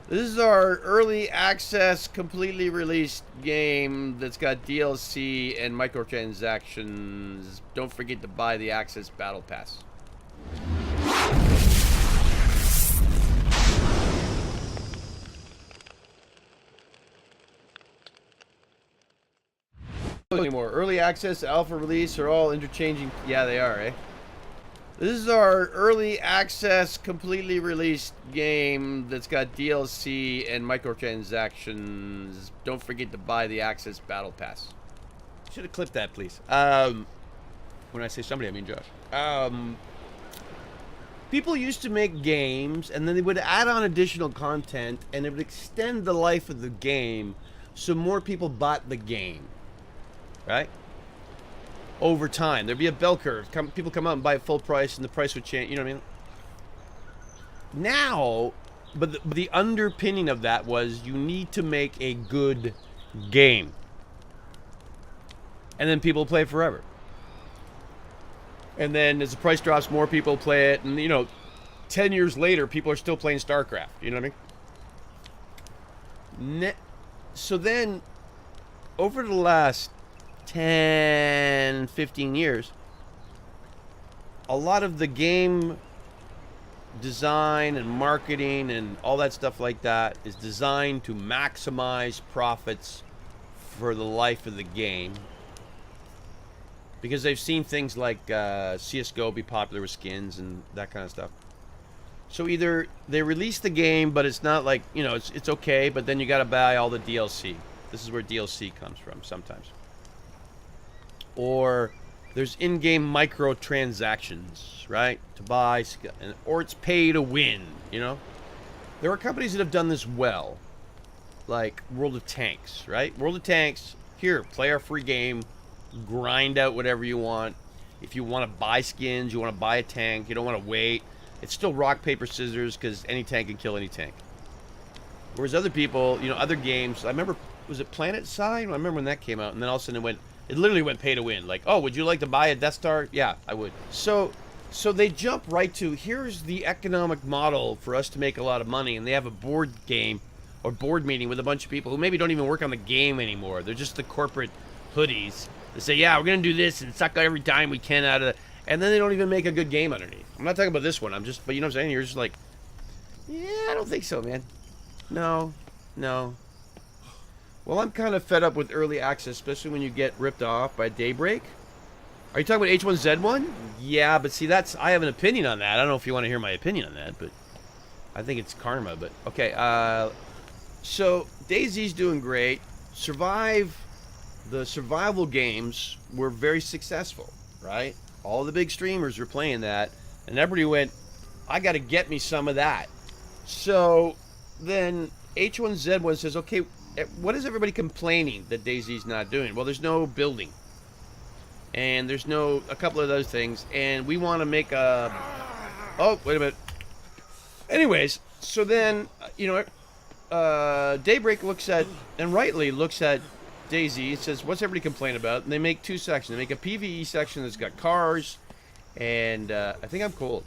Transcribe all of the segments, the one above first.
This is our early access, completely released game that's got DLC and microtransactions. Don't forget to buy the Access Battle Pass. Anymore. Early access, alpha release are all interchanging. Yeah, they are, eh? This is our early access, completely released game that's got DLC and microtransactions. Don't forget to buy the Access Battle Pass. Should have clipped that, please. When I say somebody, I mean Josh. People used to make games, and then they would add on additional content, and it would extend the life of the game, so more people bought the game, right? Over time, there'd be a bell curve. People come out and buy it full price, and the price would change. You know what I mean? Now, but the underpinning of that was you need to make a good game, and then people play forever. And then as the price drops, more people play it, and 10 years later, people are still playing StarCraft. You know what I mean? So then, over the last 10, 15 years, a lot of the game design and marketing and all that stuff like that is designed to maximize profits for the life of the game, because they've seen things like CSGO be popular with skins and that kind of stuff. So either they release the game, but it's not like, it's okay, but then you got to buy all the DLC. This is where DLC comes from sometimes. Or there's in-game microtransactions, right? To buy, or it's pay to win, There are companies that have done this well, like World of Tanks, right? World of Tanks, here, play our free game, grind out whatever you want. If you want to buy skins, you want to buy a tank, you don't want to wait. It's still rock, paper, scissors, because any tank can kill any tank. Whereas other people, other games, I remember, was it Planet Side? I remember when that came out, and then all of a sudden it literally went pay to win. Like, oh, would you like to buy a Death Star? Yeah, I would. So they jump right to, here's the economic model for us to make a lot of money, and they have a board game or board meeting with a bunch of people who maybe don't even work on the game anymore. They're just the corporate hoodies. They say, yeah, we're going to do this and suck every dime we can out of it. And then they don't even make a good game underneath. I'm not talking about this one. But you know what I'm saying? You're just like, yeah, I don't think so, man. No. Well, I'm kind of fed up with early access, especially when you get ripped off by Daybreak. Are you talking about H1Z1? Yeah, but see, I have an opinion on that. I don't know if you want to hear my opinion on that, but I think it's karma. But okay, so DayZ's doing great. The survival games were very successful, right? All the big streamers were playing that, and everybody went, I got to get me some of that. So then H1Z1 says, okay, what is everybody complaining that DayZ's not doing? Well, there's no building, and there's a couple of those things, and we want to make a... Oh, wait a minute. Anyways, so then, Daybreak looks at, and rightly looks at DayZ, it says, what's everybody complaining about? And they make two sections. They make a PvE section that's got cars, and I think I'm cold.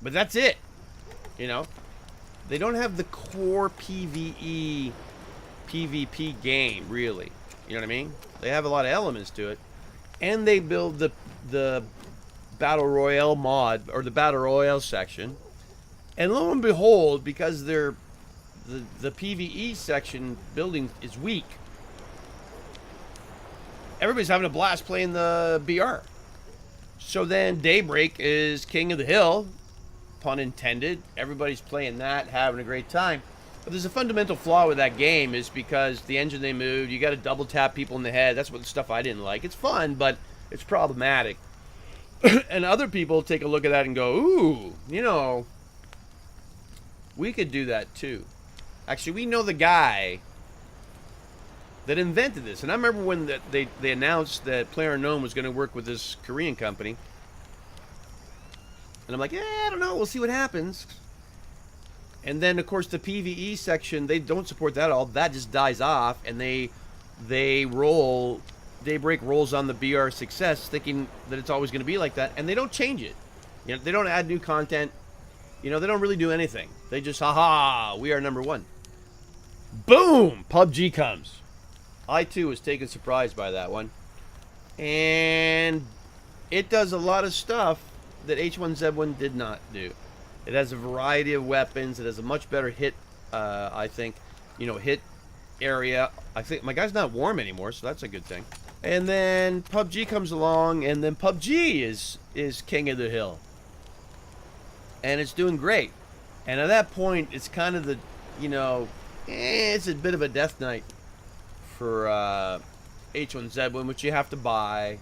But that's it. They don't have the core PvE, PvP game, really. You know what I mean? They have a lot of elements to it. And they build the Battle Royale mod, or the Battle Royale section. And lo and behold, because the PvE section building is weak, everybody's having a blast playing the BR. So then Daybreak is king of the hill, pun intended. Everybody's playing that, having a great time. But there's a fundamental flaw with that game, is because the engine they moved, you got to double tap people in the head. That's what the stuff I didn't like. It's fun, but it's problematic. And other people take a look at that and go, ooh, we could do that too. Actually, we know the guy that invented this. And I remember when they announced that PlayerUnknown was going to work with this Korean company. And I'm like, yeah, I don't know. We'll see what happens. And then, of course, the PvE section, they don't support that at all. That just dies off. And Daybreak rolls on the BR success, thinking that it's always going to be like that. And they don't change it. You know, they don't add new content. You know, they don't really do anything. They just, haha, we are number one. Boom! PUBG comes. I, too, was taken surprised by that one. And it does a lot of stuff that H1Z1 did not do. It has a variety of weapons. It has a much better hit, I think, hit area. I think my guy's not warm anymore, so that's a good thing. And then PUBG comes along, and then PUBG is king of the hill. And it's doing great. And at that point, it's kind of the, it's a bit of a death night for H1Z1, which you have to buy.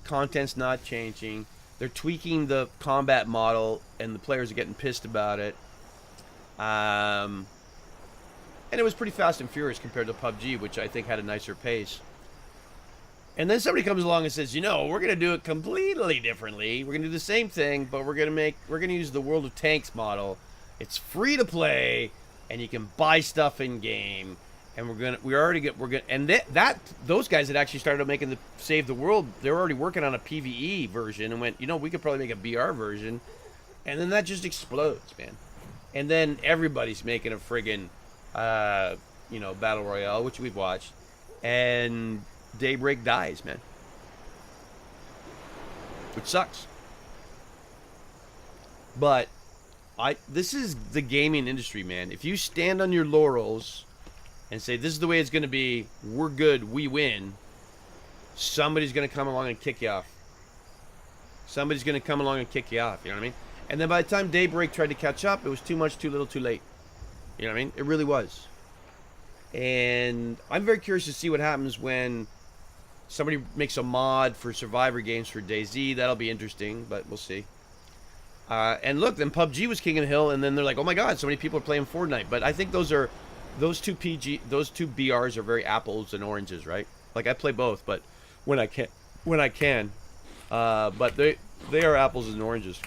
Content's not changing. They're tweaking the combat model, and the players are getting pissed about it. And it was pretty fast and furious compared to PUBG, which I think had a nicer pace. And then somebody comes along and says, we're going to do it completely differently. We're going to do the same thing, but we're going to use the World of Tanks model. It's free to play, and you can buy stuff in game. And those guys that actually started making the Save the World, they were already working on a PvE version and went, we could probably make a BR version. And then that just explodes, man. And then everybody's making a friggin', Battle Royale, which we've watched. And Daybreak dies, man. Which sucks. But this is the gaming industry, man. If you stand on your laurels and say, this is the way it's going to be, we're good, we win, somebody's going to come along and kick you off. Somebody's going to come along and kick you off, you know what I mean? And then by the time Daybreak tried to catch up, it was too much, too little, too late. You know what I mean? It really was. And I'm very curious to see what happens when somebody makes a mod for Survivor games for DayZ. That'll be interesting, but we'll see. And look, then PUBG was king of the hill, and then they're like, oh my god, so many people are playing Fortnite. But I think those two BRs are very apples and oranges, right? Like, I play both, but when I can. But they are apples and oranges.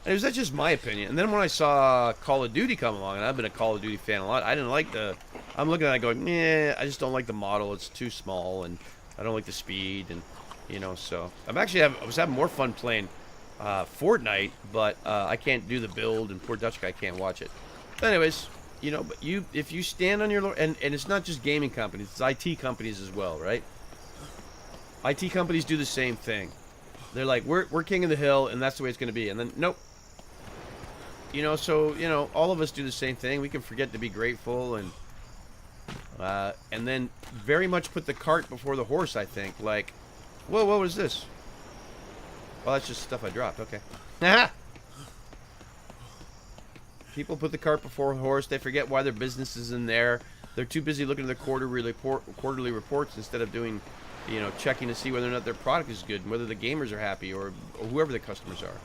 And that's just my opinion. And then when I saw Call of Duty come along, and I've been a Call of Duty fan a lot, I didn't like I'm looking at it going, I just don't like the model. It's too small, and I don't like the speed, and, so. I was having more fun playing Fortnite, but I can't do the build, and poor Dutch guy can't watch it. But anyways, but if you stand on your, and it's not just gaming companies, it's IT companies as well, right? IT companies do the same thing. They're like, we're king of the hill, and that's the way it's going to be. And then, nope. So, all of us do the same thing. We can forget to be grateful, and then very much put the cart before the horse, I think. Like, whoa, what was this? Well, that's just stuff I dropped. Okay. People put the cart before the horse. They forget why their business is in there. They're too busy looking at the quarterly reports instead of doing, checking to see whether or not their product is good and whether the gamers are happy or whoever the customers are.